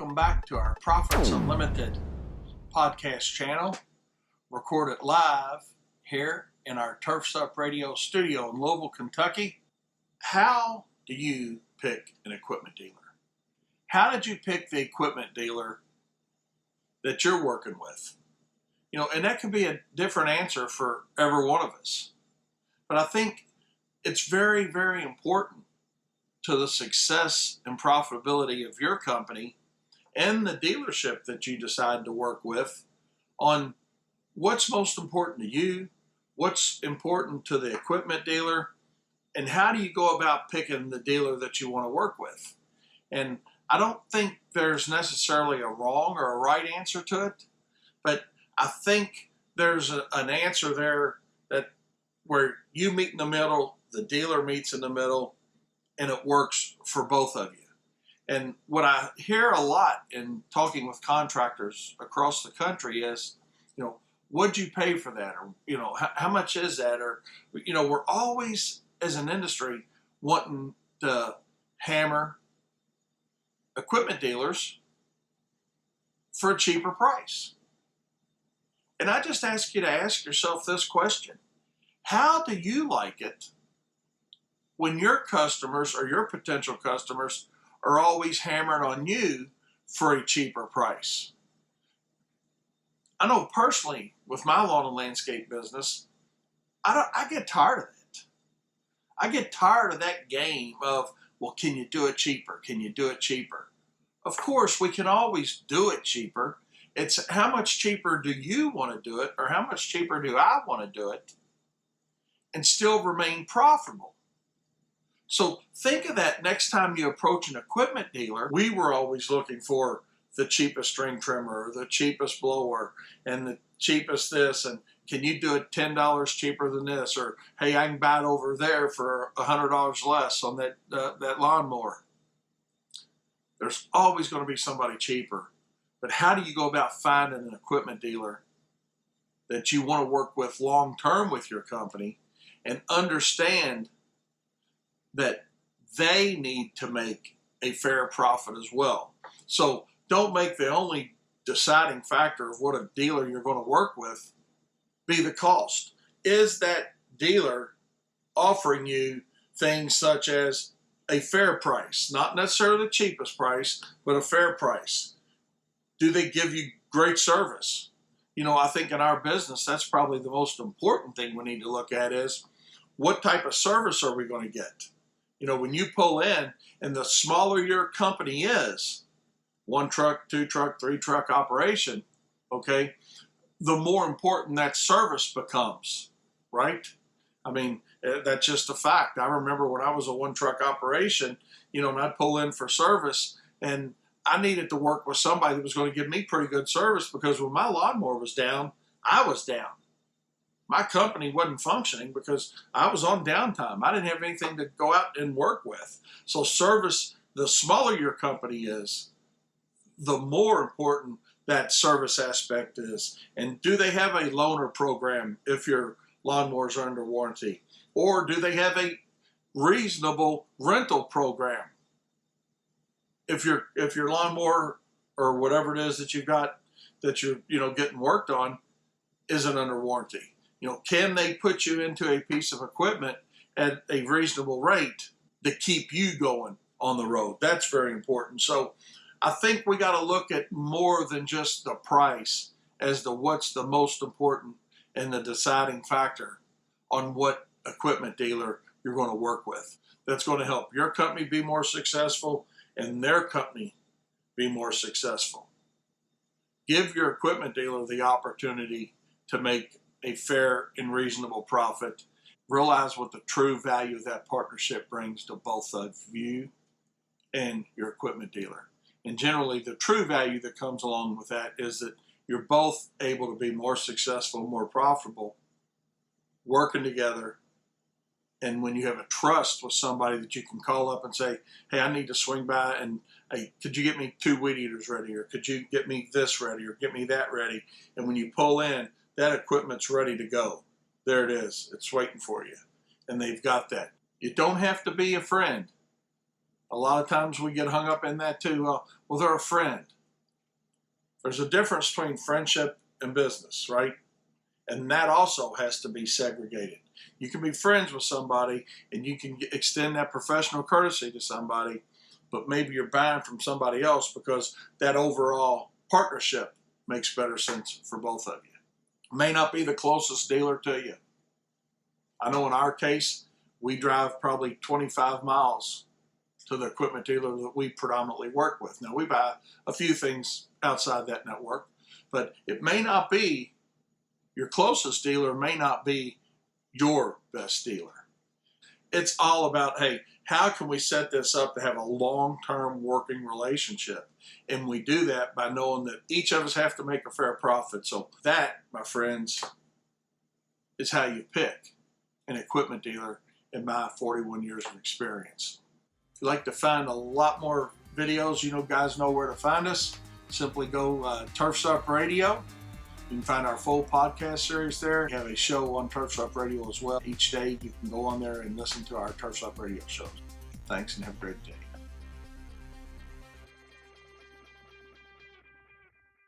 welcome back to our Profits Unlimited podcast channel, recorded live here in our Turfs Up Radio studio in Louisville, Kentucky. How do you pick an equipment dealer? How did you pick the equipment dealer that you're working with? You know, and that could be a different answer for every one of us. But I think it's very, very important to the success and profitability of your company and the dealership that you decide to work with on what's most important to you, what's important to the equipment dealer, and how do you go about picking the dealer that you want to work with. And I don't think there's necessarily a wrong or a right answer to it, but I think there's an answer there that where you meet in the middle, the dealer meets in the middle, and it works for both of you. And what I hear a lot in talking with contractors across the country is, you know, what'd you pay for that? Or, you know, how much is that? Or, you know, we're always, as an industry, wanting to hammer equipment dealers for a cheaper price. And I just ask you to ask yourself this question. How do you like it when your customers or your potential customers are always hammering on you for a cheaper price? I know personally with my lawn and landscape business, I get tired of it. I get tired of that game of, well, can you do it cheaper? Can you do it cheaper? Of course, we can always do it cheaper. It's how much cheaper do you want to do it, or how much cheaper do I want to do it and still remain profitable? So think of that next time you approach an equipment dealer. We were always looking for the cheapest string trimmer, or the cheapest blower, and the cheapest this, and can you do it $10 cheaper than this? Or, hey, I can buy it over there for $100 less on that lawnmower. There's always going to be somebody cheaper. But how do you go about finding an equipment dealer that you want to work with long-term with your company and understand that they need to make a fair profit as well? So don't make the only deciding factor of what a dealer you're going to work with be the cost. Is that dealer offering you things such as a fair price, not necessarily the cheapest price, but a fair price? Do they give you great service? You know, I think in our business, that's probably the most important thing we need to look at is what type of service are we going to get? You know, when you pull in, and the smaller your company is, 1 truck, 2 truck, 3 truck operation, okay, the more important that service becomes, right? I mean, that's just a fact. I remember when I was a 1 truck operation, you know, and I'd pull in for service, and I needed to work with somebody that was going to give me pretty good service, because when my lawnmower was down, I was down. My company wasn't functioning because I was on downtime. I didn't have anything to go out and work with. So service, the smaller your company is, the more important that service aspect is. And do they have a loaner program if your lawnmowers are under warranty? Or do they have a reasonable rental program? If your lawnmower or whatever it is that you've got that you're getting worked on isn't under warranty, can they put you into a piece of equipment at a reasonable rate to keep you going on the road? That's very important. So I think we got to look at more than just the price as to what's the most important and the deciding factor on what equipment dealer you're going to work with. That's going to help your company be more successful and their company be more successful. Give your equipment dealer the opportunity to make a fair and reasonable profit. Realize what the true value of that partnership brings to both of you and your equipment dealer. And generally, the true value that comes along with that is that you're both able to be more successful, more profitable, working together. And when you have a trust with somebody that you can call up and say, hey, I need to swing by, and hey, could you get me 2 weed eaters ready? Or could you get me this ready? Or get me that ready? And when you pull in, that equipment's ready to go. There it is. It's waiting for you. And they've got that. You don't have to be a friend. A lot of times we get hung up in that too. Well, they're a friend. There's a difference between friendship and business, right? And that also has to be segregated. You can be friends with somebody and you can extend that professional courtesy to somebody, but maybe you're buying from somebody else because that overall partnership makes better sense for both of you. May not be the closest dealer to you. I know in our case, we drive probably 25 miles to the equipment dealer that we predominantly work with. Now, we buy a few things outside that network, but it may not be your closest dealer, may not be your best dealer. It's all about, hey, how can we set this up to have a long-term working relationship? And we do that by knowing that each of us have to make a fair profit. So that, my friends, is how you pick an equipment dealer in my 41 years of experience. If you'd like to find a lot more videos, guys know where to find us. Simply go Turfs Up Radio. You can find our full podcast series there. We have a show on Turfs Up Radio as well. Each day you can go on there and listen to our Turfs Up Radio shows. Thanks and have a great day.